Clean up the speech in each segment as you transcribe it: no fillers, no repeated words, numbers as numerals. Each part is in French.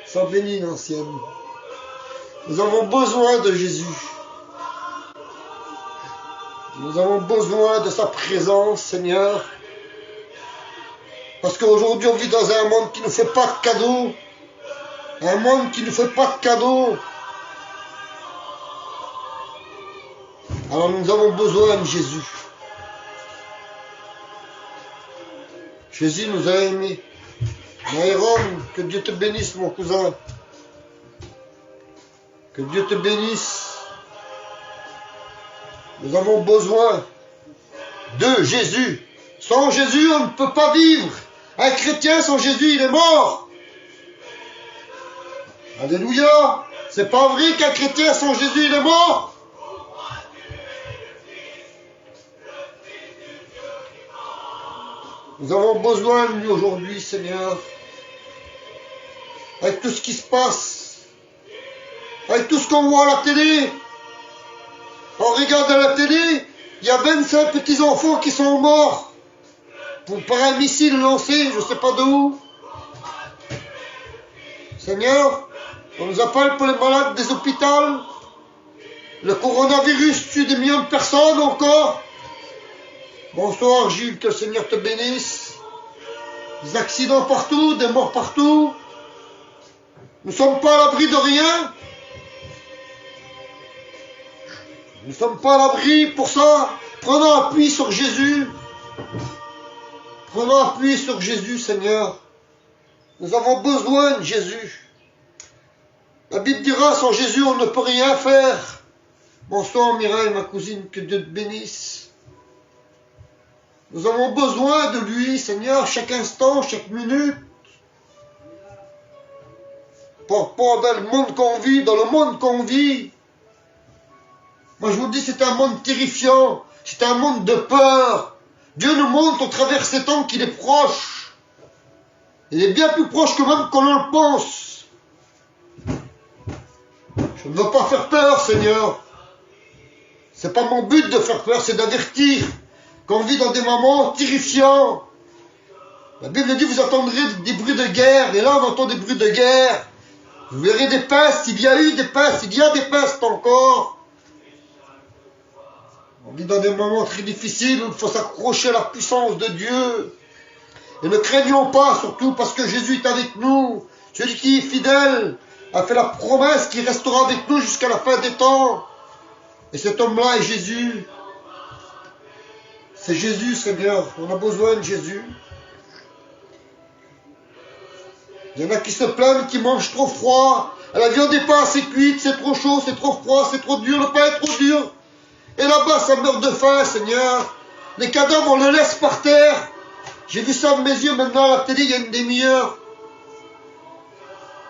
Sois béni, l'ancienne. Nous avons besoin de Jésus. Nous avons besoin de sa présence, Seigneur. Parce qu'aujourd'hui, on vit dans un monde qui ne fait pas de cadeaux. Un monde qui ne fait pas de cadeaux. Alors nous avons besoin de Jésus. Jésus nous a aimés. Naïron, que Dieu te bénisse, mon cousin. Que Dieu te bénisse. Nous avons besoin de Jésus. Sans Jésus, on ne peut pas vivre. Un chrétien sans Jésus, il est mort. Alléluia. C'est pas vrai qu'un chrétien sans Jésus, il est mort. Nous avons besoin de lui aujourd'hui, Seigneur. Avec tout ce qui se passe. Avec tout ce qu'on voit à la télé. On regarde à la télé, il y a 25 petits-enfants qui sont morts. Par un missile lancé, je ne sais pas de où. Seigneur, on nous appelle pour les malades des hôpitaux. Le coronavirus tue des millions de personnes encore. Bonsoir Gilles, que le Seigneur te bénisse. Des accidents partout, des morts partout. Nous ne sommes pas à l'abri de rien. Nous ne sommes pas à l'abri pour ça. Prenons appui sur Jésus. Prenons appui sur Jésus, Seigneur. Nous avons besoin de Jésus. La Bible dira, sans Jésus, on ne peut rien faire. Bonsoir Mireille, ma cousine, que Dieu te bénisse. Nous avons besoin de lui, Seigneur, chaque instant, chaque minute. Pas dans le monde qu'on vit, dans le monde qu'on vit. Moi, je vous dis, c'est un monde terrifiant. C'est un monde de peur. Dieu nous montre au travers ces temps qu'il est proche. Il est bien plus proche que même qu'on le pense. Je ne veux pas faire peur, Seigneur. C'est pas mon but de faire peur, c'est d'avertir qu'on vit dans des moments terrifiants. La Bible dit, vous entendrez des bruits de guerre. Et là, on entend des bruits de guerre. Vous verrez des pestes. Il y a eu des pestes. Il y a des pestes encore. On vit dans des moments très difficiles où il faut s'accrocher à la puissance de Dieu. Et ne craignons pas, surtout parce que Jésus est avec nous. Celui qui est fidèle a fait la promesse qu'il restera avec nous jusqu'à la fin des temps. Et cet homme-là est Jésus. C'est Jésus, Seigneur. On a besoin de Jésus. Il y en a qui se plaignent, qui mangent trop froid. La viande n'est pas assez cuite, c'est trop chaud, c'est trop froid, c'est trop dur, le pain est trop dur. Et là-bas, ça meurt de faim, Seigneur. Les cadavres, on les laisse par terre. J'ai vu ça de mes yeux maintenant à la télé il y a une demi-heure.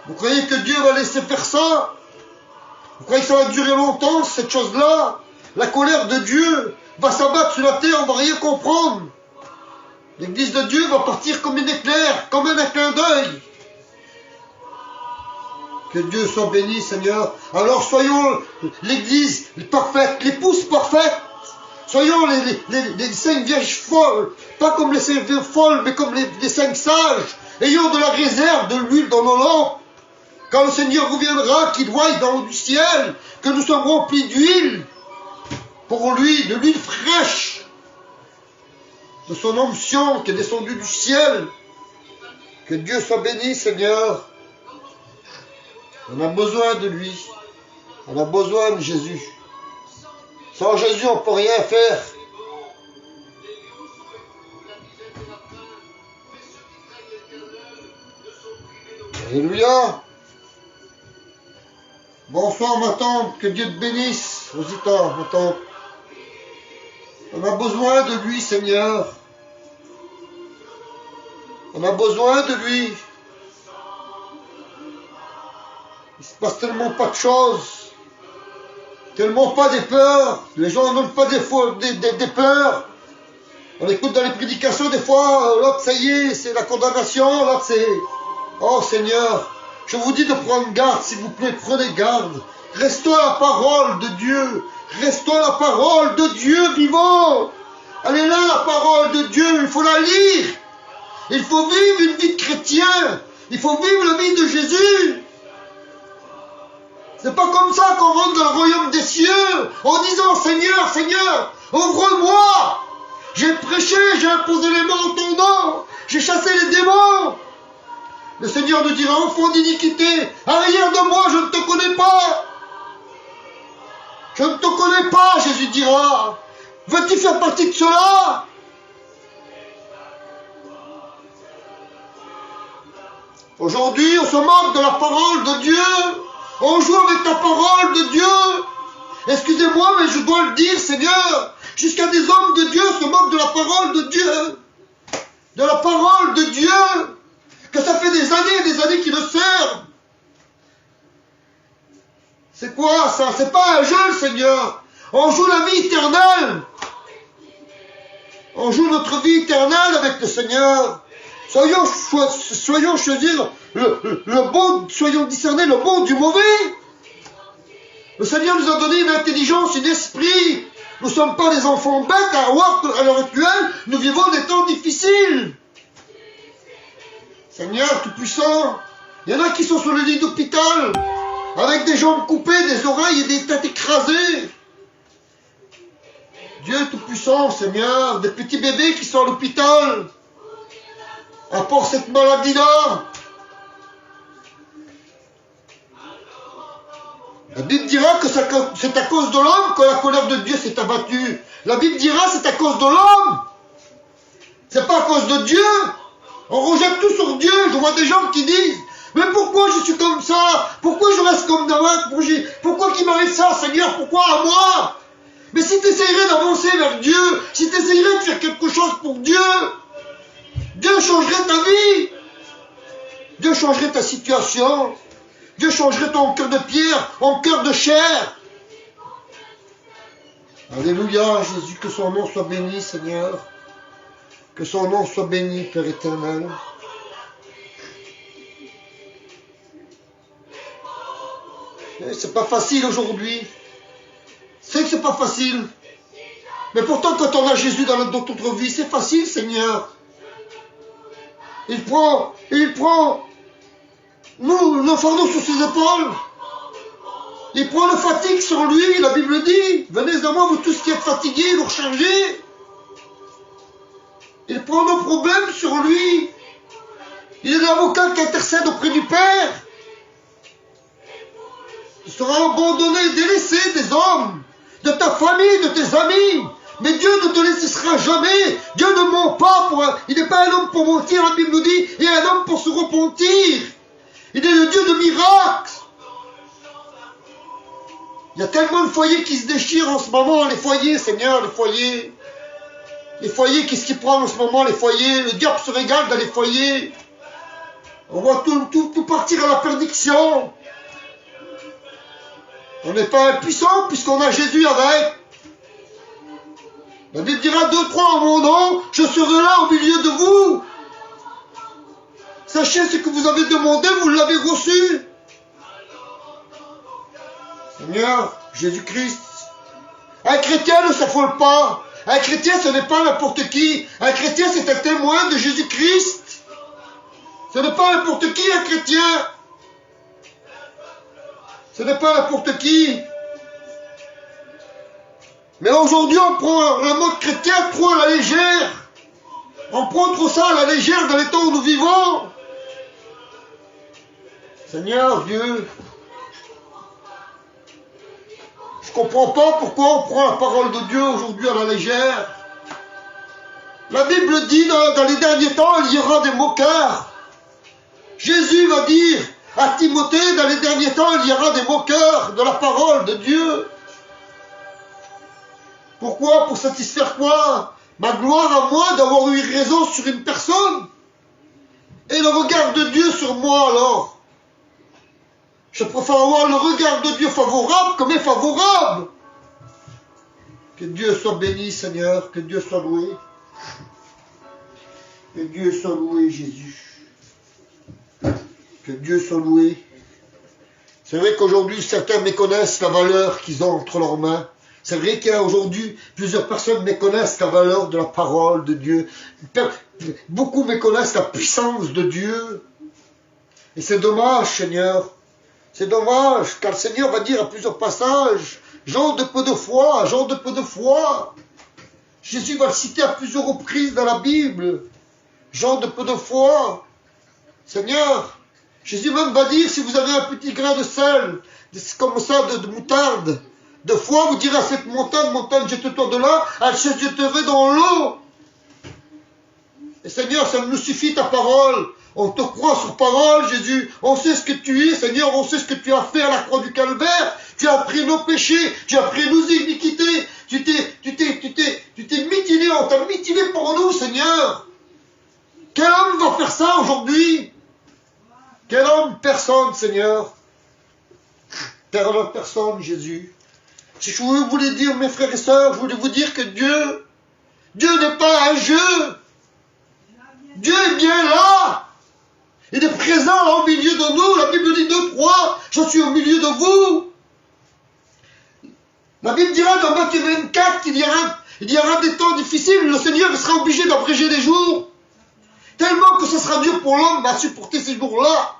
Vous croyez que Dieu va laisser faire ça? Vous croyez que ça va durer longtemps, cette chose-là? La colère de Dieu va s'abattre sur la terre, on va rien comprendre. L'église de Dieu va partir comme un éclair, comme un clin d'œil. Que Dieu soit béni, Seigneur. Alors soyons l'église parfaite, l'épouse parfaite. Soyons les 5 vierges folles. Pas comme les 5 vierges folles, mais comme les 5 sages. Ayons de la réserve, de l'huile dans nos lampes. Quand le Seigneur reviendra, qu'il voie d'en haut du ciel, que nous sommes remplis d'huile. Pour lui, de l'huile fraîche. De son onction qui est descendue du ciel. Que Dieu soit béni, Seigneur. On a besoin de lui. On a besoin de Jésus. Sans Jésus, on ne peut rien faire. Alléluia. Bonsoir ma tante, que Dieu te bénisse. Rosita, ma tante. On a besoin de lui, Seigneur. On a besoin de lui. Il se passe tellement pas de choses. Tellement pas des peurs. Les gens n'ont pas des peurs. On écoute dans les prédications des fois, là, ça y est, c'est la condamnation, là, c'est... Oh Seigneur, je vous dis de prendre garde, s'il vous plaît, prenez garde. Restons à la parole de Dieu. Restons à la parole de Dieu vivant. Elle est là, la parole de Dieu, il faut la lire. Il faut vivre une vie de chrétien. Il faut vivre la vie de Jésus. C'est pas comme ça qu'on rentre dans le royaume des cieux, en disant, Seigneur, Seigneur, ouvre-moi. J'ai prêché, j'ai imposé les mains en ton nom, j'ai chassé les démons. Le Seigneur nous dira, enfant d'iniquité, arrière de moi, je ne te connais pas. Je ne te connais pas, Jésus dira. Veux-tu faire partie de cela? Aujourd'hui, on se moque de la parole de Dieu. On joue avec la parole de Dieu. Excusez-moi, mais je dois le dire, Seigneur. Jusqu'à des hommes de Dieu se moquent de la parole de Dieu. De la parole de Dieu. Que ça fait des années et des années qu'ils le servent. C'est quoi ça? C'est pas un jeu, Seigneur. On joue la vie éternelle. On joue notre vie éternelle avec le Seigneur. Soyons choisir le bon, soyons discerner le bon du mauvais. Le Seigneur nous a donné une intelligence, un esprit. Nous ne sommes pas des enfants bêtes à l'heure actuelle. Nous vivons des temps difficiles. Seigneur Tout-Puissant, il y en a qui sont sur le lit d'hôpital, avec des jambes coupées, des oreilles et des têtes écrasées. Dieu Tout-Puissant, Seigneur, des petits bébés qui sont à l'hôpital, à part cette maladie-là. La Bible dira que c'est à cause de l'homme que la colère de Dieu s'est abattue. La Bible dira que c'est à cause de l'homme. C'est pas à cause de Dieu. On rejette tout sur Dieu. Je vois des gens qui disent, mais pourquoi je suis comme ça? Pourquoi je reste comme d'avant? Pourquoi qu'il m'arrive ça, Seigneur? Pourquoi à moi? Mais si tu essayerais d'avancer vers Dieu, si tu essayerais de faire quelque chose pour Dieu, Dieu changerait ta vie. Dieu changerait ta situation. Dieu changerait ton cœur de pierre en cœur de chair. Alléluia, Jésus, que son nom soit béni, Seigneur. Que son nom soit béni, Père éternel. C'est pas facile aujourd'hui. C'est que c'est pas facile. Mais pourtant, quand on a Jésus dans notre vie, c'est facile, Seigneur. Il prend nos fardeaux sur ses épaules. Il prend le fatigue sur lui, la Bible dit. Venez à moi, vous tous qui êtes fatigués, lourds chargés. Il prend nos problèmes sur lui. Il est l'avocat qui intercède auprès du Père. Tu seras abandonné, délaissé des hommes, de ta famille, de tes amis. Mais Dieu ne te laissera jamais. Dieu ne ment pas. Il n'est pas un homme pour mentir, la Bible nous dit. Il est un homme pour se repentir. Il est le Dieu de miracles. Il y a tellement de foyers qui se déchirent en ce moment. Les foyers, Seigneur, les foyers. Les foyers, qu'est-ce qu'ils prennent en ce moment, les foyers? Le diable se régale dans les foyers. On voit tout partir à la perdition. On n'est pas impuissant puisqu'on a Jésus avec. La Bible dira 2, 3 en mon nom, je serai là au milieu de vous. Sachez ce que vous avez demandé, vous l'avez reçu. Seigneur, Jésus-Christ. Un chrétien ne s'affole pas. Un chrétien, ce n'est pas n'importe qui. Un chrétien, c'est un témoin de Jésus-Christ. Ce n'est pas n'importe qui, un chrétien. Ce n'est pas n'importe qui. Mais aujourd'hui, on prend le mot chrétien trop à la légère. On prend trop ça à la légère dans les temps où nous vivons. Seigneur Dieu, je ne comprends pas pourquoi on prend la parole de Dieu aujourd'hui à la légère. La Bible dit dans les derniers temps, il y aura des moqueurs. Jésus va dire à Timothée, dans les derniers temps, il y aura des moqueurs de la parole de Dieu. Pourquoi? Pour satisfaire quoi? Ma gloire à moi d'avoir eu raison sur une personne? Et le regard de Dieu sur moi alors? Je préfère avoir le regard de Dieu favorable comme infavorable. Que Dieu soit béni, Seigneur, que Dieu soit loué. Que Dieu soit loué, Jésus. Que Dieu soit loué. C'est vrai qu'aujourd'hui, certains méconnaissent la valeur qu'ils ont entre leurs mains. C'est vrai qu'aujourd'hui, plusieurs personnes méconnaissent la valeur de la parole de Dieu. Beaucoup méconnaissent la puissance de Dieu. Et c'est dommage, Seigneur. C'est dommage, car le Seigneur va dire à plusieurs passages, gens de peu de foi, gens de peu de foi. Jésus va le citer à plusieurs reprises dans la Bible. Gens de peu de foi. Seigneur, Jésus même va dire, si vous avez un petit grain de sel, comme ça, de moutarde, de foi, vous direz à cette montagne, jette-toi de là, elle se jetterait dans l'eau. Et Seigneur, ça nous suffit ta parole. On te croit sur parole, Jésus. On sait ce que tu es, Seigneur. On sait ce que tu as fait à la croix du Calvaire. Tu as pris nos péchés. Tu as pris nos iniquités. Tu t'es mutilé. On t'a mutilé pour nous, Seigneur. Quel homme va faire ça aujourd'hui? Quel homme? Personne, Seigneur. Personne, Jésus. Si je voulais dire, mes frères et sœurs, je voulais vous dire que Dieu n'est pas un jeu. Dieu est bien là. Il est présent là au milieu de nous. La Bible dit 2-3, je suis au milieu de vous. La Bible dira dans Matthieu 24 qu'il y aura des temps difficiles. Le Seigneur sera obligé d'abréger les jours. Tellement que ce sera dur pour l'homme à supporter ces jours-là.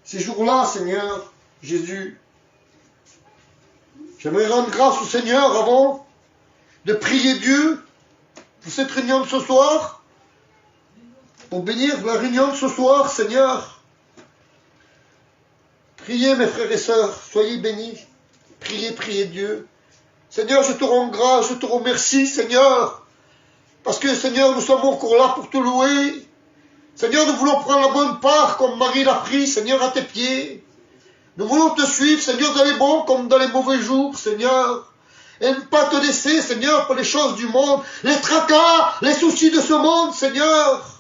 Ces jours-là, Seigneur, Jésus. J'aimerais rendre grâce au Seigneur avant de prier Dieu pour cette réunion de ce soir. Pour bénir la réunion de ce soir, Seigneur. Priez, mes frères et sœurs, soyez bénis. Priez Dieu. Seigneur, je te rends grâce, je te remercie, Seigneur. Parce que, Seigneur, nous sommes encore là pour te louer. Seigneur, nous voulons prendre la bonne part, comme Marie l'a pris, Seigneur, à tes pieds. Nous voulons te suivre, Seigneur, dans les bons comme dans les mauvais jours, Seigneur. Et ne pas te laisser, Seigneur, pour les choses du monde, les tracas, les soucis de ce monde, Seigneur.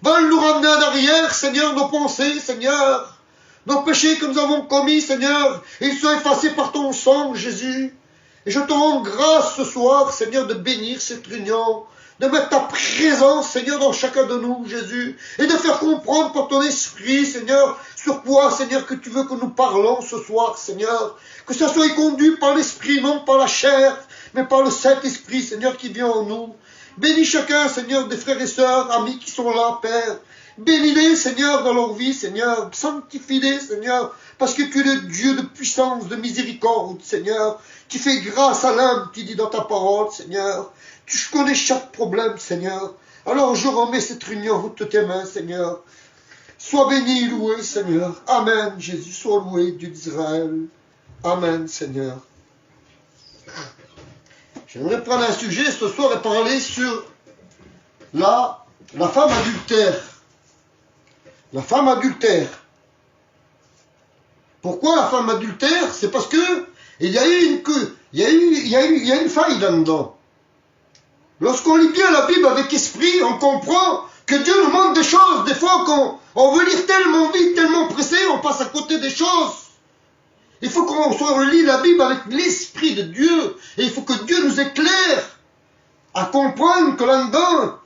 Veulent nous ramener en arrière, Seigneur, nos pensées, Seigneur. Nos péchés que nous avons commis, Seigneur, ils sont effacés par ton sang, Jésus. Et je te rends grâce ce soir, Seigneur, de bénir cette réunion, de mettre ta présence, Seigneur, dans chacun de nous, Jésus, et de faire comprendre par ton esprit, Seigneur, sur quoi, Seigneur, que tu veux que nous parlons ce soir, Seigneur. Que ça soit conduit par l'esprit, non par la chair, mais par le Saint-Esprit, Seigneur, qui vient en nous. Bénis chacun, Seigneur, des frères et sœurs, amis qui sont là, Père. Bénis-les, Seigneur, dans leur vie, Seigneur. Sanctifie-les, Seigneur, parce que tu es le Dieu de puissance, de miséricorde, Seigneur. Tu fais grâce à l'âme, tu dis dans ta parole, Seigneur. Tu connais chaque problème, Seigneur. Alors je remets cette réunion entre tes mains, Seigneur. Sois béni, loué, Seigneur. Amen, Jésus, sois loué, Dieu d'Israël. Amen, Seigneur. J'aimerais prendre un sujet ce soir et parler sur la femme adultère. La femme adultère. Pourquoi la femme adultère? C'est parce que il y a une faille là-dedans. Lorsqu'on lit bien la Bible avec esprit, on comprend que Dieu nous montre des choses. Des fois, quand on veut lire tellement vite, tellement pressé, on passe à côté des choses. Il faut qu'on lit la Bible avec l'esprit de Dieu. Et il faut que Dieu nous éclaire à comprendre que là-dedans,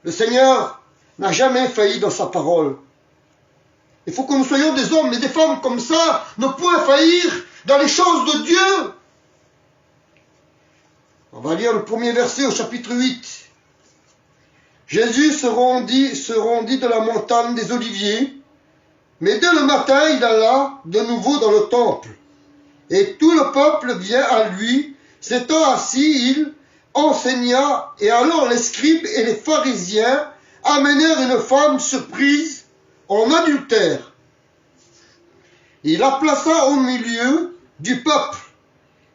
le Seigneur n'a jamais failli dans sa parole. Il faut que nous soyons des hommes et des femmes comme ça, ne point faillir dans les choses de Dieu. On va lire le premier verset au chapitre 8. Jésus se rendit de la montagne des Oliviers, mais dès le matin, il alla de nouveau dans le temple. Et tout le peuple vient à lui, s'étant assis, il enseigna, et alors les scribes et les pharisiens amenèrent une femme surprise en adultère. Il la plaça au milieu du peuple,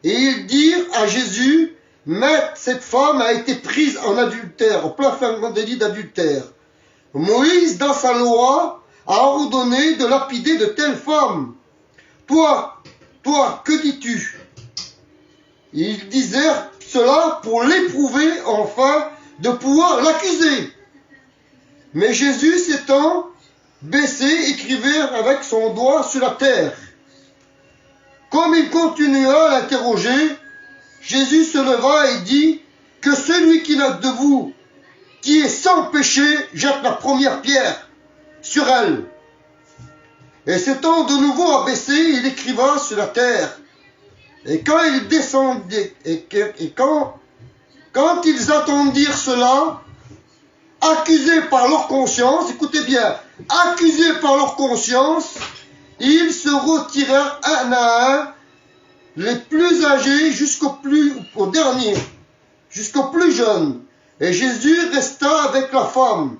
et ils dirent à Jésus, Maître, cette femme a été prise en adultère, en plein flagrant délit d'adultère. Moïse, dans sa loi, a ordonné de lapider de telles femmes. Toi, que dis-tu? Ils disèrent cela pour l'éprouver, afin de pouvoir l'accuser. Mais Jésus, s'étant baissé, écrivait avec son doigt sur la terre. Comme il continua à l'interroger, Jésus se leva et dit, que celui qui n'a de vous, qui est sans péché, jette la première pierre sur elle. Et s'étant de nouveau abaissé, il écriva sur la terre. Et quand il descendait, quand ils attendirent cela, accusés par leur conscience, écoutez bien, accusés par leur conscience, ils se retirèrent un à un, les plus âgés au dernier, jusqu'au plus jeune. Et Jésus resta avec la femme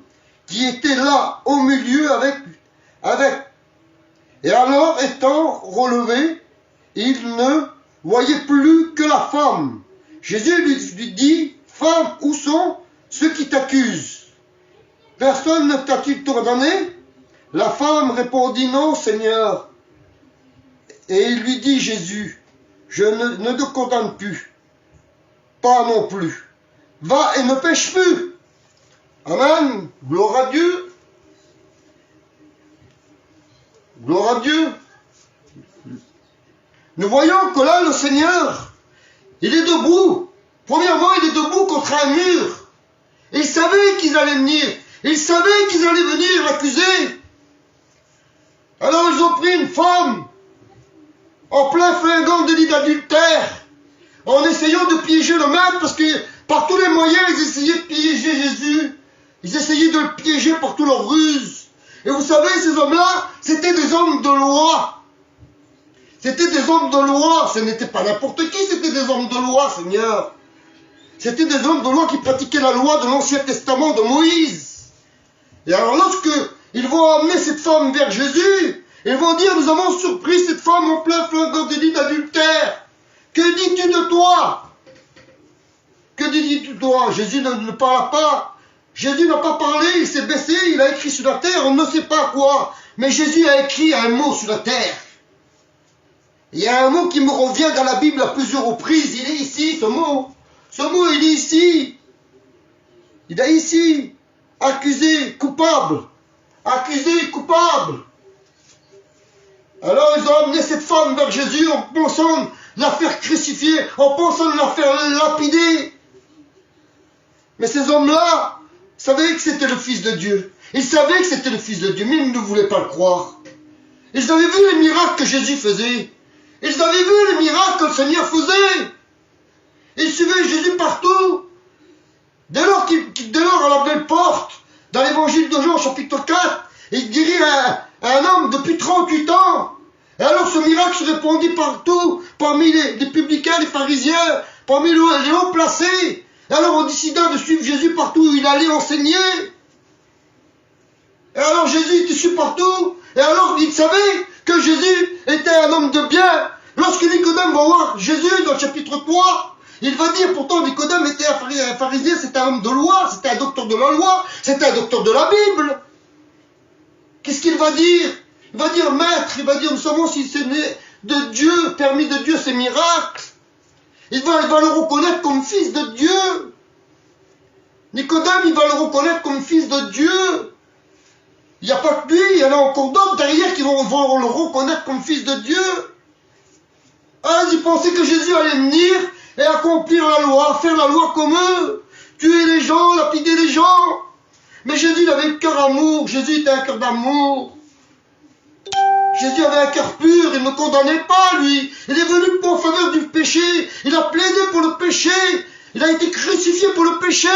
qui était là au milieu avec. Et alors, étant relevé, il ne voyait plus que la femme. Jésus lui dit, femme, où sont ceux qui t'accusent? Personne ne t'a-t-il condamné? La femme répondit, non, Seigneur. Et il lui dit, Jésus, je ne te condamne plus, pas non plus. Va et ne pêche plus. Amen. Gloire à Dieu. Gloire à Dieu. Nous voyons que là, le Seigneur, il est debout. Premièrement, il est debout contre un mur. Il savait qu'ils allaient venir. Il savait qu'ils allaient venir l'accuser. Alors ils ont pris une femme en plein flinguant délit d'adultère, en essayant de piéger le maître, parce que par tous les moyens, ils essayaient de piéger Jésus. Ils essayaient de le piéger par toutes leurs ruses. Et vous savez, ces hommes-là, c'était des hommes de loi. C'était des hommes de loi. Ce n'était pas n'importe qui, c'était des hommes de loi, Seigneur. C'était des hommes de loi qui pratiquaient la loi de l'Ancien Testament de Moïse. Et alors lorsque ils vont amener cette femme vers Jésus, ils vont dire, nous avons surpris cette femme en plein flagrant délit d'adultère. Que dis-tu de toi? Que dis-tu de toi? Jésus ne parle pas. Jésus n'a pas parlé, il s'est baissé, il a écrit sur la terre, on ne sait pas quoi. Mais Jésus a écrit un mot sur la terre. Il y a un mot qui me revient dans la Bible à plusieurs reprises. Il est ici, ce mot. Ce mot, il est ici. Il est ici. Accusé, coupable. Accusé, coupable. Alors ils ont amené cette femme vers Jésus en pensant la faire crucifier, en pensant la faire lapider. Mais ces hommes-là savaient que c'était le Fils de Dieu. Ils savaient que c'était le Fils de Dieu, mais ils ne voulaient pas le croire. Ils avaient vu les miracles que Jésus faisait. Ils avaient vu les miracles que le Seigneur faisait. Ils suivaient Jésus partout. Dès lors à la belle porte, dans l'évangile de Jean, chapitre 4, il dirait à un homme depuis 38 ans. Et alors ce miracle se répandit partout, parmi les publicains, les pharisiens, parmi les hauts placés. Et alors on décida de suivre Jésus partout où il allait enseigner. Et alors Jésus était su partout. Et alors il savait que Jésus était un homme de bien. Lorsque Nicodème va voir Jésus dans le chapitre 3, il va dire, pourtant Nicodème était un pharisien, c'était un homme de loi, c'était un docteur de la loi, c'était un docteur de la Bible. Qu'est-ce qu'il va dire? Il va dire, maître, il va dire, nous savons si c'est né de Dieu, permis de Dieu ces miracles. Il va le reconnaître comme fils de Dieu. Nicodème, il va le reconnaître comme fils de Dieu. Il n'y a pas que lui, il y en a encore d'autres derrière qui vont le reconnaître comme fils de Dieu. Ah, ils pensaient que Jésus allait venir et accomplir la loi, faire la loi comme eux, tuer les gens, lapider les gens. Mais Jésus, il avait le cœur amour, Jésus était un cœur d'amour. Jésus avait un cœur pur, il ne condamnait pas, lui. Il est venu en faveur du péché, il a plaidé pour le péché, il a été crucifié pour le péché.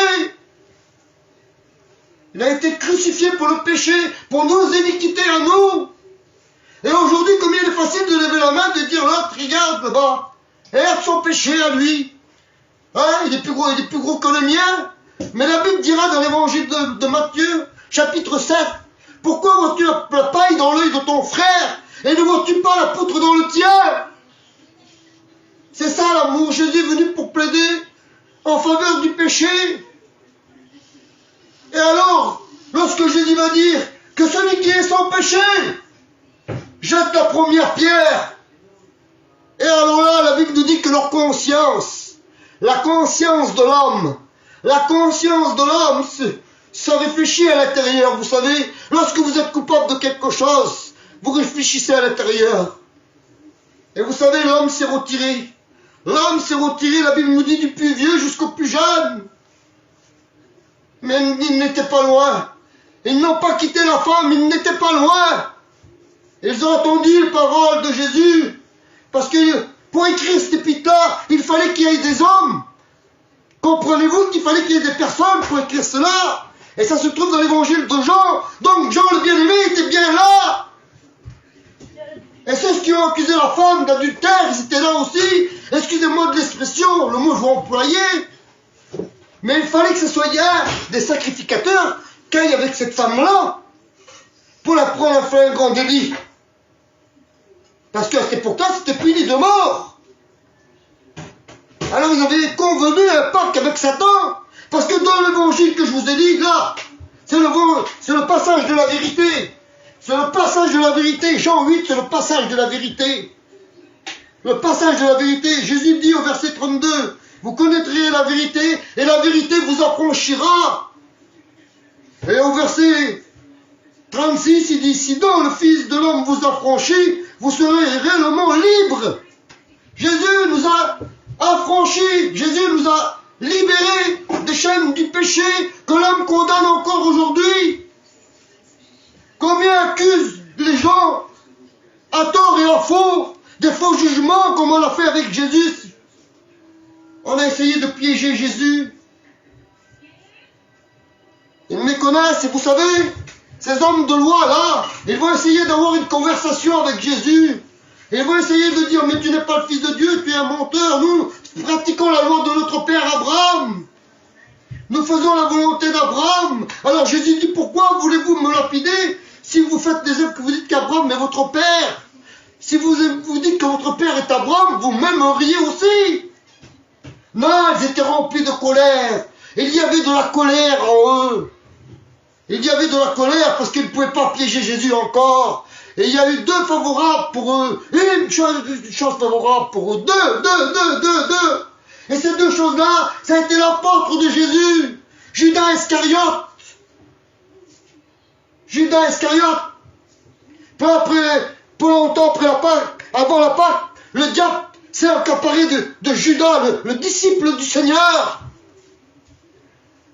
Il a été crucifié pour le péché, pour nos iniquités à nous. Et aujourd'hui, comme il est facile de lever la main, de dire, là, regarde là-bas, et son péché à lui. Hein, il est plus gros que le mien. Mais la Bible dira dans l'évangile de Matthieu, chapitre 7, pourquoi vois-tu la paille dans l'œil de ton frère et ne vois-tu pas la poutre dans le tien? C'est ça l'amour. Jésus est venu pour plaider en faveur du péché. Et alors, lorsque Jésus va dire que celui qui est sans péché jette la première pierre. Et alors là, la Bible nous dit que leur conscience, la conscience de l'homme, ça réfléchit à l'intérieur, vous savez. Lorsque vous êtes coupable de quelque chose, vous réfléchissez à l'intérieur. Et vous savez, l'homme s'est retiré. L'homme s'est retiré, la Bible nous dit, du plus vieux jusqu'au plus jeune. Mais ils n'étaient pas loin. Ils n'ont pas quitté la femme, ils n'étaient pas loin. Ils ont entendu les paroles de Jésus. Parce que pour écrire cet épître-là, il fallait qu'il y ait des hommes. Comprenez-vous qu'il fallait qu'il y ait des personnes pour écrire cela? Et ça se trouve dans l'évangile de Jean. Donc Jean le bien-aimé était bien là. Et ceux qui ont accusé la femme d'adultère, ils étaient là aussi. Excusez-moi de l'expression, le mot que je vais employer. Mais il fallait que ce soit des sacrificateurs qui aillent avec cette femme-là pour la prendre à faire un grand délit. Parce qu'à cette époque-là, c'était puni de mort. Alors ils avaient convenu un pacte avec Satan. Parce que dans l'évangile que je vous ai dit, là, c'est le passage de la vérité. C'est le passage de la vérité. Jean 8, c'est le passage de la vérité. Le passage de la vérité. Jésus dit au verset 32, vous connaîtrez la vérité et la vérité vous affranchira. Et au verset 36, il dit, si donc le Fils de l'homme vous affranchit, vous serez réellement libres. Jésus nous a affranchis. Jésus nous a libérés des chaînes du péché que l'homme condamne encore aujourd'hui. Combien accusent les gens à tort et à faux des faux jugements comme on l'a fait avec Jésus? On a essayé de piéger Jésus. Ils me connaissent et vous savez, ces hommes de loi là, ils vont essayer d'avoir une conversation avec Jésus. Ils vont essayer de dire, mais tu n'es pas le Fils de Dieu, tu es un menteur. Nous pratiquons la loi de notre père Abraham. Nous faisons la volonté d'Abraham. Alors Jésus dit, pourquoi voulez-vous me lapider si vous faites des œuvres que vous dites qu'Abraham est votre père? Si vous dites que votre père est Abraham, vous m'aimeriez aussi. Non, ils étaient remplis de colère. Il y avait de la colère en eux. Il y avait de la colère parce qu'ils ne pouvaient pas piéger Jésus encore. Et il y a eu deux favorables pour eux. Une chose favorable pour eux. Deux. Et ces deux choses-là, ça a été l'apôtre de Jésus, Judas Iscariote. Judas Iscariote. Peu longtemps après la Pâque, avant la Pâque, le diable s'est accaparé de Judas, le disciple du Seigneur.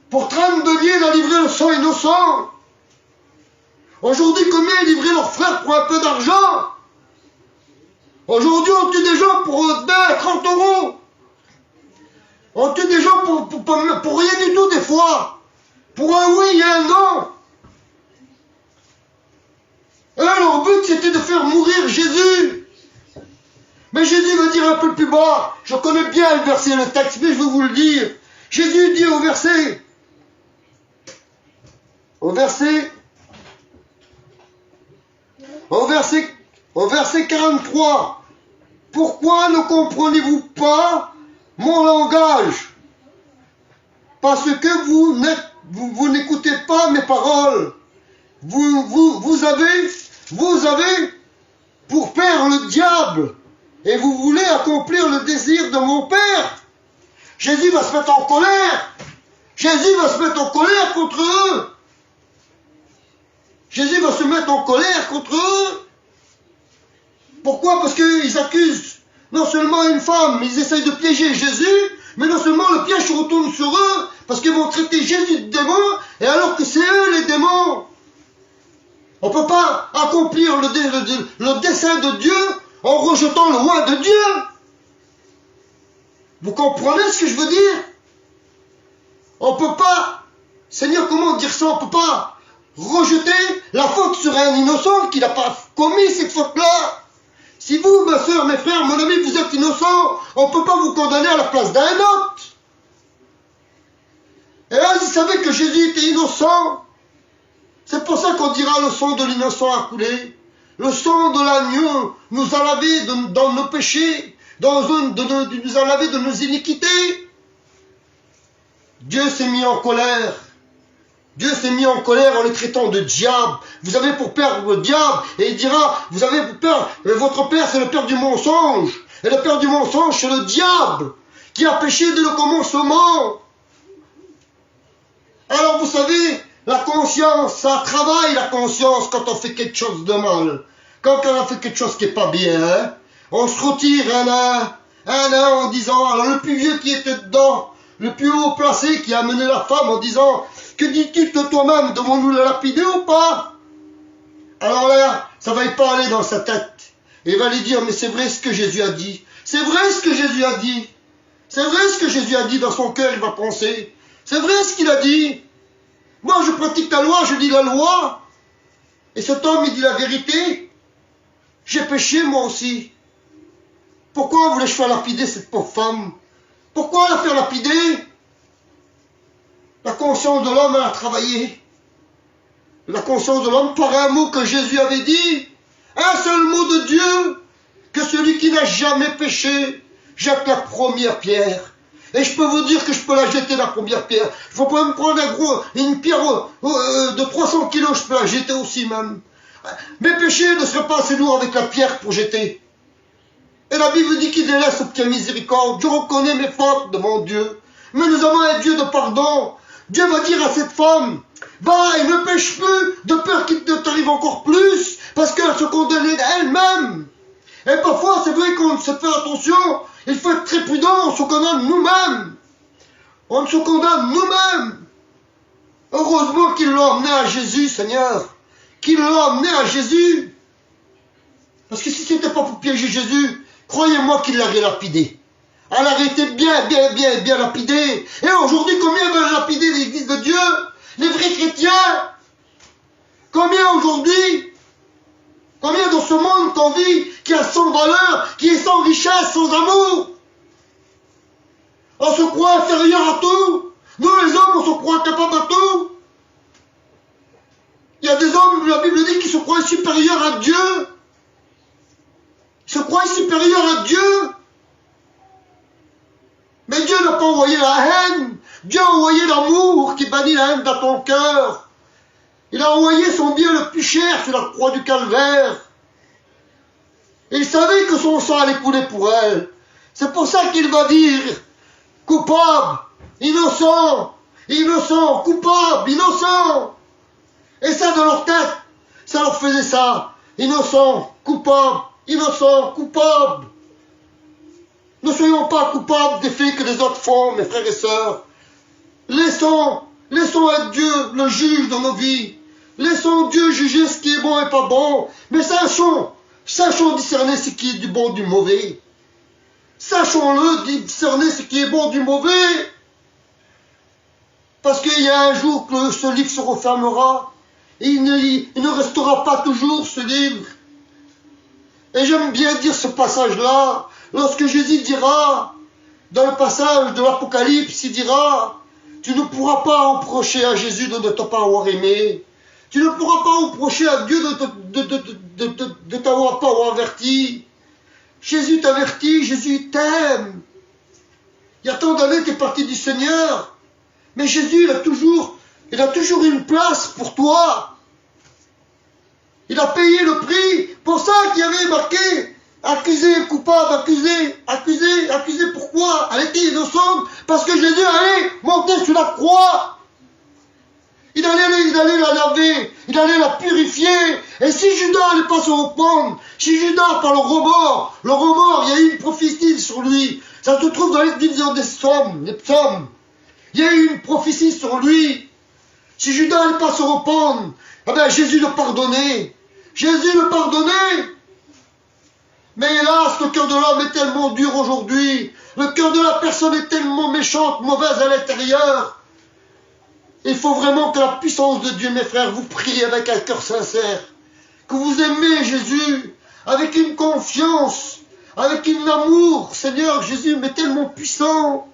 Pour 32 liers, il a livré le sang innocent. Aujourd'hui, combien livré leurs frères pour un peu d'argent? Aujourd'hui, on tue des gens pour 20, 30 euros. On tue des gens pour rien du tout des fois. Pour un oui et un non. Et leur but, c'était de faire mourir Jésus. Mais Jésus veut dire un peu plus bas. Je connais bien le verset, le texte, mais je vais vous le dire. Jésus dit au verset 43, pourquoi ne comprenez-vous pas mon langage? Parce que vous n'écoutez pas mes paroles. Vous avez pour père le diable et vous voulez accomplir le désir de mon père. Jésus va se mettre en colère. Jésus va se mettre en colère contre eux. Jésus va se mettre en colère contre eux. Pourquoi? Parce qu'ils accusent non seulement une femme, ils essayent de piéger Jésus, mais non seulement le piège se retourne sur eux, parce qu'ils vont traiter Jésus de démon, et alors que c'est eux les démons. On ne peut pas accomplir le dessein de Dieu en rejetant le roi de Dieu. Vous comprenez ce que je veux dire? On ne peut pas, Seigneur, comment dire ça? On ne peut pas rejeter la faute sur un innocent qui n'a pas commis cette faute-là. Si vous, ma soeur, mes frères, mon ami, vous êtes innocent, on ne peut pas vous condamner à la place d'un autre. Et là, vous savez que Jésus était innocent. C'est pour ça qu'on dira le sang de l'innocent a coulé. Le sang de l'agneau nous a lavé dans nos péchés, nous a lavé de nos iniquités. Dieu s'est mis en colère. Dieu s'est mis en colère en les traitant de diable. Vous avez pour père le diable. Et il dira, vous avez pour père, votre père c'est le père du mensonge. Et le père du mensonge c'est le diable qui a péché dès le commencement. Alors vous savez, la conscience, ça travaille la conscience quand on fait quelque chose de mal. Quand on a fait quelque chose qui n'est pas bien, hein, on se retire un en disant, alors le plus vieux qui était dedans, le plus haut placé qui a amené la femme en disant, que dis-tu de toi-même, devons-nous la lapider ou pas? Alors là, ça va pas aller dans sa tête. Il va lui dire, mais c'est vrai ce que Jésus a dit. C'est vrai ce que Jésus a dit. C'est vrai ce que Jésus a dit dans son cœur, il va penser. C'est vrai ce qu'il a dit. Moi, je pratique la loi, je dis la loi. Et cet homme, il dit la vérité. J'ai péché, moi aussi. Pourquoi voulais-je faire lapider cette pauvre femme? Pourquoi la faire lapider? La conscience de l'homme, elle a travaillé. La conscience de l'homme, par un mot que Jésus avait dit, un seul mot de Dieu, que celui qui n'a jamais péché jette la première pierre. Et je peux vous dire que je peux la jeter, la première pierre. Il faut pas me prendre une pierre de 300 kilos, je peux la jeter aussi même. Mes péchés ne seraient pas assez lourds avec la pierre pour jeter. Et la Bible dit qu'il délaisse obtient miséricorde. Je reconnais mes fautes devant Dieu. Mais nous avons un Dieu de pardon. Dieu va dire à cette femme, va et ne pêche plus, de peur qu'il ne t'arrive encore plus, parce qu'elle se condamne elle-même. Et parfois, c'est vrai qu'on se fait attention, il faut être très prudent, on se condamne nous-mêmes. On se condamne nous-mêmes. Heureusement qu'il l'a emmené à Jésus, Seigneur. Qu'il l'a emmené à Jésus. Parce que si ce n'était pas pour piéger Jésus, croyez-moi qu'il l'aurait lapidé. Elle aurait été bien lapidée. Et aujourd'hui, combien veulent lapider l'Église de Dieu? Les vrais chrétiens? Combien aujourd'hui? Combien dans ce monde qu'on vit, qui a sans valeur, qui est sans richesse, sans amour? On se croit inférieur à tout. Nous les hommes, on se croit capables à tout. Il y a des hommes, la Bible dit, qui se croient supérieurs à Dieu. Ils se croient supérieurs à Dieu. Mais Dieu n'a pas envoyé la haine. Dieu a envoyé l'amour qui bannit la haine dans ton cœur. Il a envoyé son bien le plus cher sur la croix du calvaire. Et il savait que son sang allait couler pour elle. C'est pour ça qu'il va dire coupable, innocent, innocent, coupable, innocent. Et ça dans leur tête, ça leur faisait ça. Innocent, coupable, innocent, coupable. Ne soyons pas coupables des faits que les autres font, mes frères et sœurs. Laissons être Dieu le juge dans nos vies. Laissons Dieu juger ce qui est bon et pas bon. Mais sachons discerner ce qui est du bon du mauvais. Sachons-le discerner ce qui est bon du mauvais. Parce qu'il y a un jour que ce livre se refermera. Et il ne restera pas toujours ce livre. Et j'aime bien dire ce passage-là. Lorsque Jésus dira, dans le passage de l'Apocalypse, il dira, tu ne pourras pas reprocher à Jésus de ne pas avoir aimé. Tu ne pourras pas reprocher à Dieu de t'avoir pas averti. Jésus t'avertit, Jésus t'aime. Il y a tant d'années que tu es parti du Seigneur. Mais Jésus, il a toujours une place pour toi. Il a payé le prix. Pour ça qu'il y avait marqué, accusé, coupable, accusé, pourquoi? Elle était innocente, parce que Jésus allait monter sur la croix. Il allait la laver, il allait la purifier. Et si Judas n'allait pas se reprendre, si Judas par le remords, il y a eu une prophétie sur lui. Ça se trouve dans les divisions des psaumes, il y a eu une prophétie sur lui. Si Judas n'allait pas se reprendre, eh bien Jésus le pardonnait. Jésus le pardonnait. Mais hélas, le cœur de l'homme est tellement dur aujourd'hui. Le cœur de la personne est tellement méchante, mauvaise à l'intérieur. Il faut vraiment que la puissance de Dieu, mes frères, vous priez avec un cœur sincère. Que vous aimez Jésus avec une confiance, avec un amour. Seigneur, Jésus m'est tellement puissant.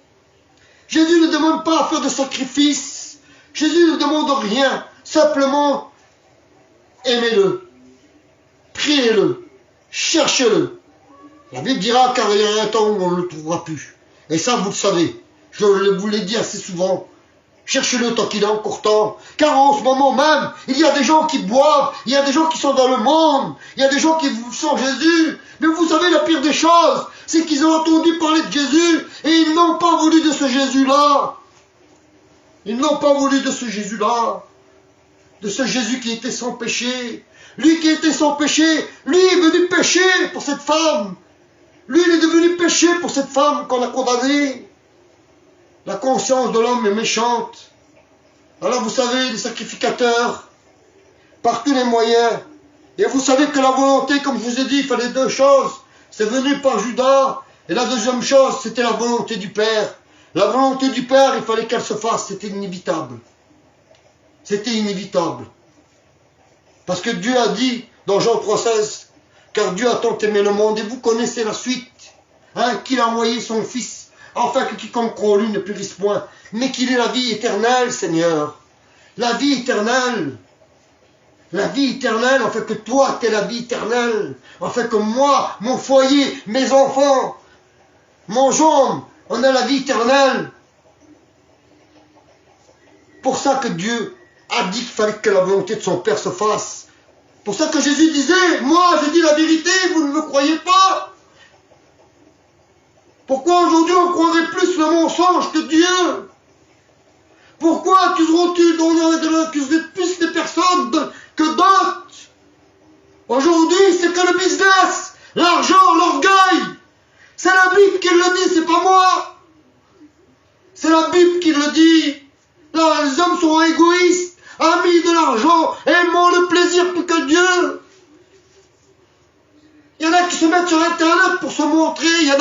Jésus ne demande pas à faire de sacrifice. Jésus ne demande rien. Simplement, aimez-le. Priez-le. Cherchez-le. La Bible dira car il y a un temps où on ne le trouvera plus. Et ça, vous le savez. Je vous l'ai dit assez souvent. Cherchez-le tant qu'il est encore temps. Car en ce moment même, il y a des gens qui boivent, il y a des gens qui sont dans le monde, il y a des gens qui sont Jésus. Mais vous savez, la pire des choses, c'est qu'ils ont entendu parler de Jésus et ils n'ont pas voulu de ce Jésus-là. Ils n'ont pas voulu de ce Jésus-là. De ce Jésus qui était sans péché. Lui qui était sans péché, lui est venu pécher pour cette femme. Lui, il est devenu péché pour cette femme qu'on a condamnée. La conscience de l'homme est méchante. Alors vous savez, les sacrificateurs, par tous les moyens. Et vous savez que la volonté, comme je vous ai dit, il fallait deux choses. C'est venu par Judas. Et la deuxième chose, c'était la volonté du Père. La volonté du Père, il fallait qu'elle se fasse. C'était inévitable. C'était inévitable. Parce que Dieu a dit dans Jean 3,16, car Dieu a tant aimé le monde, et vous connaissez la suite, qu'il a envoyé son Fils, afin que quiconque croit en lui ne périsse point, mais qu'il ait la vie éternelle, Seigneur. La vie éternelle. La vie éternelle, afin que toi, t'aies la vie éternelle. Afin que moi, mon foyer, mes enfants, mon jambe, on a la vie éternelle. Pour ça que Dieu a dit qu'il fallait que la volonté de son Père se fasse. Pour ça que Jésus disait, moi je dis la vérité, vous ne me croyez pas. Pourquoi aujourd'hui on croirait plus le mensonge que Dieu? Pourquoi accuserais-tu plus les personnes que d'autres? Aujourd'hui c'est que le business, l'argent, l'orgueil. C'est la Bible qui le dit, c'est pas moi. C'est la Bible qui le dit. Là, les hommes sont égoïstes, amis de l'argent, aimant le plaisir plus que Dieu. Il y en a qui se mettent sur Internet pour se montrer, il y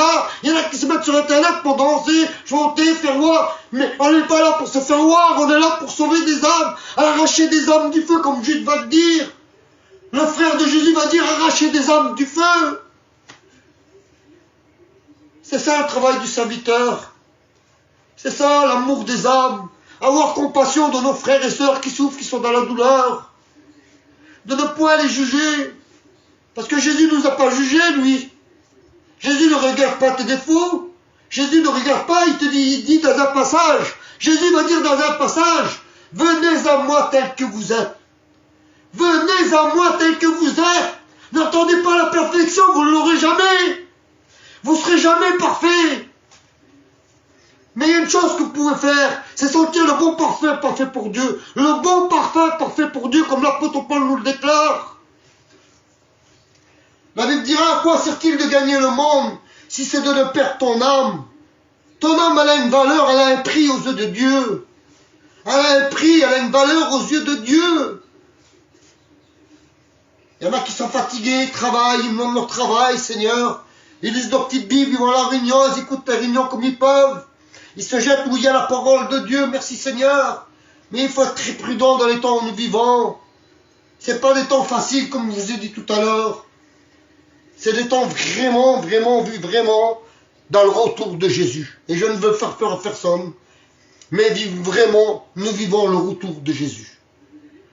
en a qui se mettent sur Internet pour danser, chanter, faire voir. Mais on n'est pas là pour se faire voir, on est là pour sauver des âmes, arracher des âmes du feu, comme Jude va le dire. Le frère de Jésus va dire arracher des âmes du feu. C'est ça le travail du serviteur. C'est ça l'amour des âmes. Avoir compassion de nos frères et sœurs qui souffrent, qui sont dans la douleur. De ne point les juger. Parce que Jésus ne nous a pas jugés, lui. Jésus ne regarde pas tes défauts. Jésus ne regarde pas, il dit dans un passage. Jésus va dire dans un passage, venez à moi tel que vous êtes. Venez à moi tel que vous êtes. N'attendez pas la perfection, vous ne l'aurez jamais. Vous ne serez jamais parfait. Mais il y a une chose que vous pouvez faire, c'est sentir le bon parfait, parfait pour Dieu. Le bon parfait, parfait pour Dieu, comme l'apôtre Paul nous le déclare. La Bible dira, à quoi sert-il de gagner le monde, si c'est de ne perdre ton âme? Ton âme, elle a une valeur, elle a un prix aux yeux de Dieu. Elle a un prix, elle a une valeur aux yeux de Dieu. Il y en a qui sont fatigués, ils travaillent, ils menent leur travail, Seigneur. Ils lisent leur petite Bible, ils vont à la réunion, ils écoutent la réunion comme ils peuvent. Ils se jettent où il y a la parole de Dieu, merci Seigneur. Mais il faut être très prudent dans les temps où nous vivons. Ce n'est pas des temps faciles comme je vous ai dit tout à l'heure. C'est des temps vraiment dans le retour de Jésus. Et je ne veux faire peur à personne. Mais nous vivons le retour de Jésus.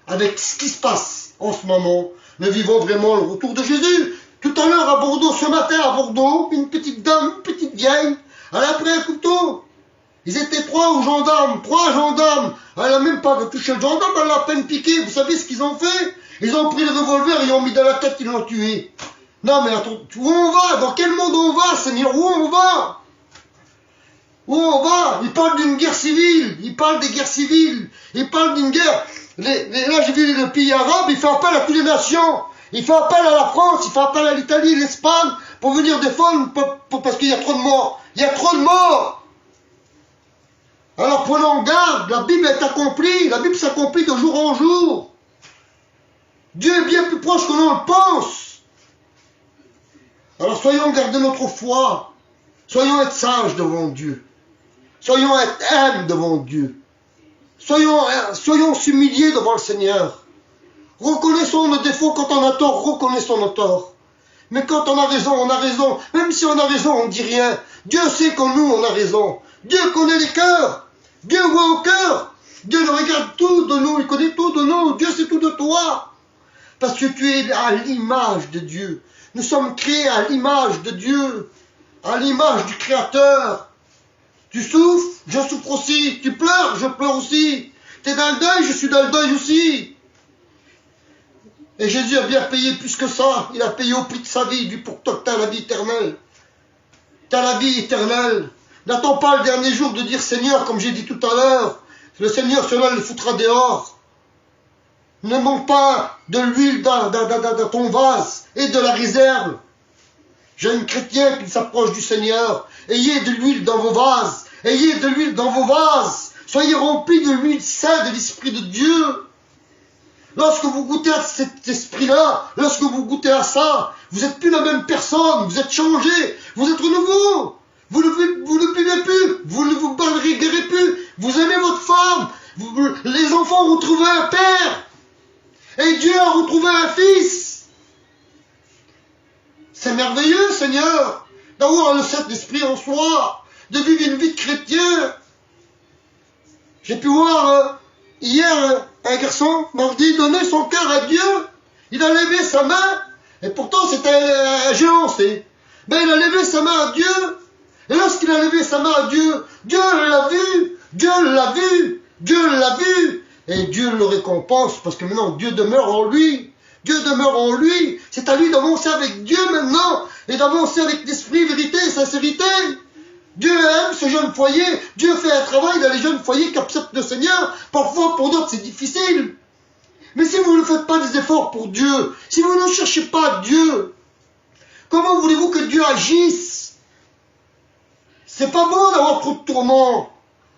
Avec ce qui se passe en ce moment, nous vivons vraiment le retour de Jésus. Tout à l'heure à Bordeaux, ce matin à Bordeaux, une petite dame, une petite vieille, elle a pris un couteau. Ils étaient trois gendarmes. Elle n'a même pas touché le gendarme, elle l'a à peine piqué. Vous savez ce qu'ils ont fait? Ils ont pris le revolver, ils l'ont mis dans la tête, ils l'ont tué. Non mais attends, où on va? Dans quel monde on va, Seigneur? Où on va? Où on va? Ils parlent d'une guerre civile. Ils parlent des guerres civiles. Ils parlent d'une guerre. Là j'ai vu le pays arabe, il fait appel à toutes les nations. Il fait appel à la France, il fait appel à l'Italie, l'Espagne, pour venir défendre, parce qu'il y a trop de morts. Il y a trop de morts. Alors prenons garde, la Bible est accomplie, la Bible s'accomplit de jour en jour. Dieu est bien plus proche que l'on le pense. Alors soyons garder notre foi, soyons être sages devant Dieu, soyons être humbles devant Dieu, soyons s'humilier devant le Seigneur. Reconnaissons nos défauts quand on a tort, reconnaissons nos torts. Mais quand on a raison, on a raison. Même si on a raison, on ne dit rien. Dieu sait qu'en nous, on a raison. Dieu connaît les cœurs. Dieu voit au cœur. Dieu regarde tout de nous. Il connaît tout de nous. Dieu sait tout de toi. Parce que tu es à l'image de Dieu. Nous sommes créés à l'image de Dieu. À l'image du Créateur. Tu souffres, je souffre aussi. Tu pleures, je pleure aussi. Tu es dans le deuil, je suis dans le deuil aussi. Et Jésus a bien payé plus que ça. Il a payé au prix de sa vie. Il dit pour toi que tu as la vie éternelle. Tu as la vie éternelle. N'attends pas le dernier jour de dire Seigneur, comme j'ai dit tout à l'heure. Le Seigneur, cela le foutra dehors. Ne manque pas de l'huile dans ton vase et de la réserve. Jeunes chrétiens qui s'approchent du Seigneur, ayez de l'huile dans vos vases. Ayez de l'huile dans vos vases. Soyez remplis de l'huile sainte de l'Esprit de Dieu. Lorsque vous goûtez à cet esprit-là, lorsque vous goûtez à ça, vous n'êtes plus la même personne, vous êtes changé, vous êtes nouveau. Vous ne buvez plus, vous ne vous bagarrez plus, vous aimez votre femme, Les enfants ont retrouvé un père. Et Dieu a retrouvé un fils. C'est merveilleux, Seigneur, d'avoir le Saint-Esprit en soi, de vivre une vie de chrétien. J'ai pu voir hier un garçon, mardi, donner son cœur à Dieu. Il a levé sa main, et pourtant c'était un géant, ben il a levé sa main à Dieu. Et lorsqu'il a levé sa main à Dieu, Dieu l'a vu, Dieu l'a vu, Dieu l'a vu. Et Dieu le récompense, parce que maintenant Dieu demeure en lui. Dieu demeure en lui. C'est à lui d'avancer avec Dieu maintenant, et d'avancer avec l'esprit, vérité et sincérité. Dieu aime ce jeune foyer. Dieu fait un travail dans les jeunes foyers qui acceptent le Seigneur. Parfois, pour d'autres, c'est difficile. Mais si vous ne faites pas des efforts pour Dieu, si vous ne cherchez pas Dieu, comment voulez-vous que Dieu agisse? C'est pas bon d'avoir trop de tourments.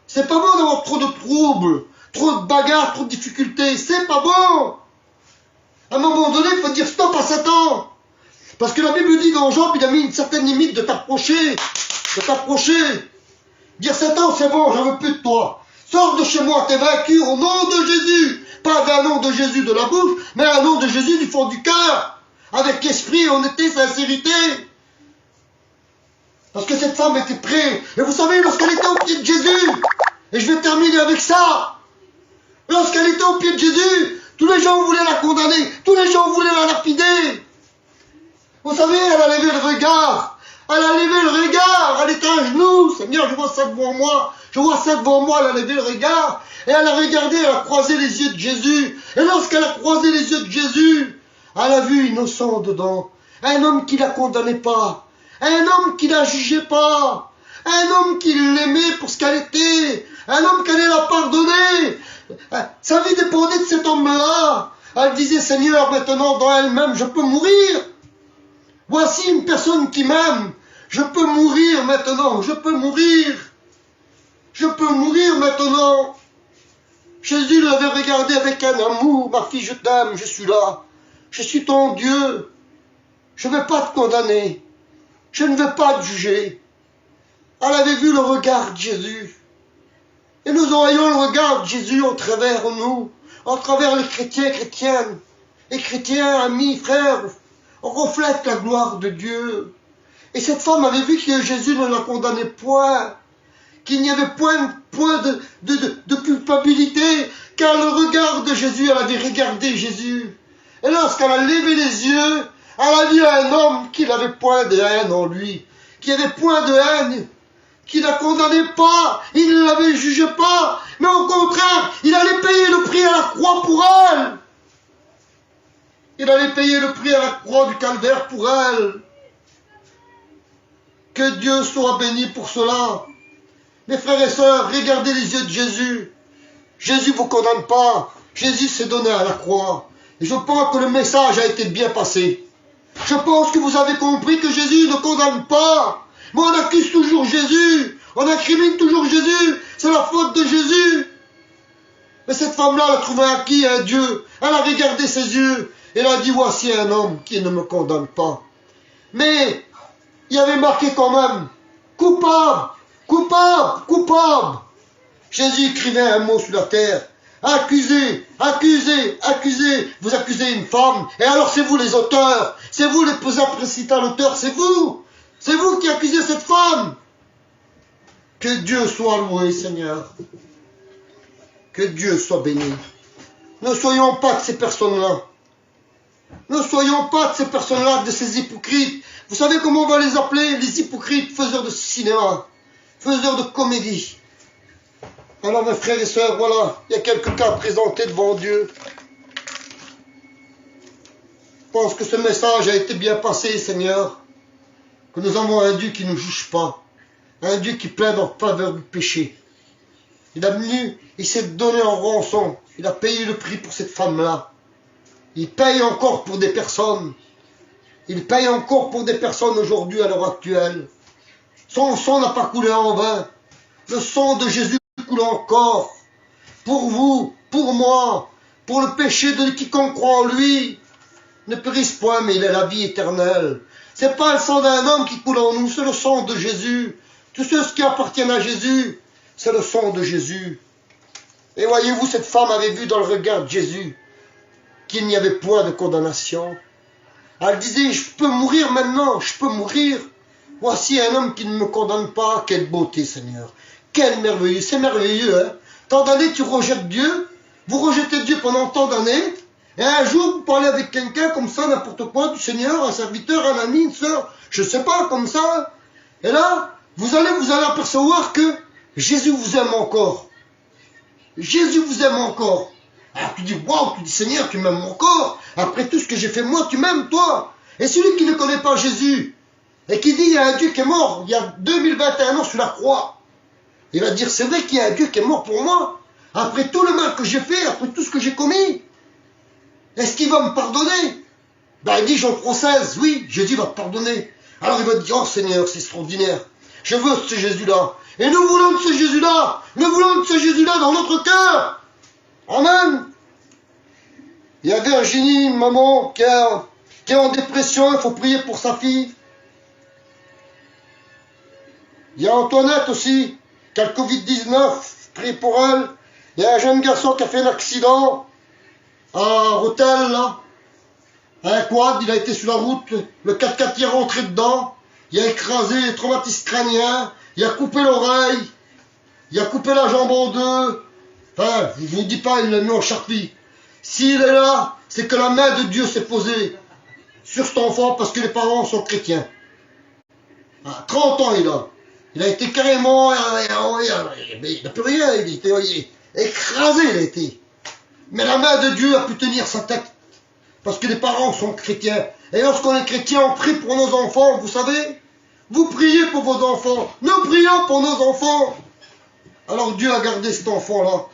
C'est pas bon d'avoir trop de troubles, trop de bagarres, trop de difficultés. C'est pas bon. À un moment donné, il faut dire stop à Satan. Parce que la Bible dit dans Job, il a mis une certaine limite de t'approcher. De t'approcher. Dire Satan, c'est bon, j'en veux plus de toi. Sors de chez moi, t'es vaincu au nom de Jésus. Pas d'un nom de Jésus de la bouche, mais un nom de Jésus du fond du cœur. Avec esprit, honnêteté, sincérité. Parce que cette femme était prête. Et vous savez, lorsqu'elle était au pied de Jésus, et je vais terminer avec ça. Lorsqu'elle était au pied de Jésus, tous les gens voulaient la condamner. Tous les gens voulaient la lapider. Vous savez, elle a levé le regard. Elle a levé le regard. Elle était à genoux. Seigneur, je vois ça devant moi. Je vois ça devant moi. Elle a levé le regard. Et elle a regardé, elle a croisé les yeux de Jésus. Et lorsqu'elle a croisé les yeux de Jésus, elle a vu innocent dedans. Un homme qui la condamnait pas. Un homme qui la jugeait pas. Un homme qui l'aimait pour ce qu'elle était. Un homme qui allait la pardonner. Sa vie dépendait de cet homme-là. Elle disait, Seigneur, maintenant dans elle-même, je peux mourir. Voici une personne qui m'aime. Je peux mourir maintenant. Je peux mourir. Je peux mourir maintenant. Jésus l'avait regardé avec un amour. Ma fille, je t'aime, je suis là. Je suis ton Dieu. Je ne vais pas te condamner. Je ne vais pas te juger. Elle avait vu le regard de Jésus. Et nous voyons le regard de Jésus au travers nous, au travers les chrétiens, chrétiennes, et chrétiens, amis, frères. On reflète la gloire de Dieu. Et cette femme avait vu que Jésus ne la condamnait point, qu'il n'y avait point de culpabilité, car le regard de Jésus, elle avait regardé Jésus. Et lorsqu'elle a levé les yeux, elle a vu un homme qui n'avait point de haine en lui, qui avait point de haine, qui ne la condamnait pas, il ne l'avait jugé pas, mais au contraire, il allait payer le prix à la croix pour elle. Il allait payer le prix à la croix du calvaire pour elle. Que Dieu soit béni pour cela. Mes frères et sœurs, regardez les yeux de Jésus. Jésus ne vous condamne pas. Jésus s'est donné à la croix. Et je pense que le message a été bien passé. Je pense que vous avez compris que Jésus ne condamne pas. Mais on accuse toujours Jésus. On incrimine toujours Jésus. C'est la faute de Jésus. Mais cette femme-là, elle a trouvé un qui? Un Dieu. Elle a regardé ses yeux. Elle a dit, voici un homme qui ne me condamne pas. Mais il y avait marqué quand même, coupable, coupable, coupable. Jésus écrivait un mot sur la terre. Accusez, accusez, accusez. Vous accusez une femme. Et alors c'est vous les auteurs. C'est vous les principaux auteurs. C'est vous. C'est vous qui accusez cette femme. Que Dieu soit loué, Seigneur. Que Dieu soit béni. Ne soyons pas de ces personnes-là. Ne soyons pas de ces personnes-là, de ces hypocrites. Vous savez comment on va les appeler? Les hypocrites, faiseurs de cinéma, faiseurs de comédie. Alors mes frères et sœurs, voilà, il y a quelques cas présentés devant Dieu. Je pense que ce message a été bien passé, Seigneur. Que nous avons un Dieu qui ne nous juge pas. Un Dieu qui plaide en faveur du péché. Il a venu, il s'est donné en rançon. Il a payé le prix pour cette femme-là. Il paye encore pour des personnes. Il paye encore pour des personnes aujourd'hui, à l'heure actuelle. Son sang n'a pas coulé en vain. Le sang de Jésus coule encore. Pour vous, pour moi, pour le péché de quiconque croit en lui. Ne périsse point, mais il a la vie éternelle. C'est pas le sang d'un homme qui coule en nous, c'est le sang de Jésus. Tous ceux qui appartiennent à Jésus, c'est le sang de Jésus. Et voyez-vous, cette femme avait vu dans le regard de Jésus qu'il n'y avait point de condamnation. Elle disait, je peux mourir maintenant, je peux mourir. Voici un homme qui ne me condamne pas. Quelle beauté, Seigneur. Quel merveilleux. C'est merveilleux, hein. Tant d'années, tu rejettes Dieu. Vous rejetez Dieu pendant tant d'années. Et un jour, vous parlez avec quelqu'un comme ça, n'importe quoi, du Seigneur, un serviteur, un ami, une sœur, je sais pas, comme ça. Et là, vous allez apercevoir que Jésus vous aime encore. Jésus vous aime encore. Alors tu dis, waouh, tu dis, Seigneur, tu m'aimes encore. Après tout ce que j'ai fait, moi, tu m'aimes, toi. Et celui qui ne connaît pas Jésus, et qui dit, il y a un Dieu qui est mort, il y a 2021 ans sur la croix, il va dire, c'est vrai qu'il y a un Dieu qui est mort pour moi. Après tout le mal que j'ai fait, après tout ce que j'ai commis. Est-ce qu'il va me pardonner? Ben, il dit, Jean 3,16, oui, Jésus va te pardonner. Alors il va dire, oh Seigneur, c'est extraordinaire. Je veux ce Jésus-là. Et nous voulons de ce Jésus-là. Nous voulons de ce Jésus-là dans notre cœur. Amen. Il y a Virginie, une maman, qui est en dépression, il faut prier pour sa fille. Il y a Antoinette aussi, qui a le Covid-19, priez pour elle. Il y a un jeune garçon qui a fait un accident à Rotel, là. Un quad, il a été sur la route, le 4x4 est rentré dedans, il a écrasé les traumatismes crâniens, il a coupé l'oreille, il a coupé la jambe en deux. Enfin, je ne vous dis pas, il l'a mis en charpie. S'il est là, c'est que la main de Dieu s'est posée sur cet enfant parce que les parents sont chrétiens. À 30 ans, il a été carrément, il n'a plus rien, il était écrasé, il a été. Mais la main de Dieu a pu tenir sa tête. Parce que les parents sont chrétiens. Et lorsqu'on est chrétien, on prie pour nos enfants, vous savez. Vous priez pour vos enfants. Nous prions pour nos enfants. Alors Dieu a gardé cet enfant-là.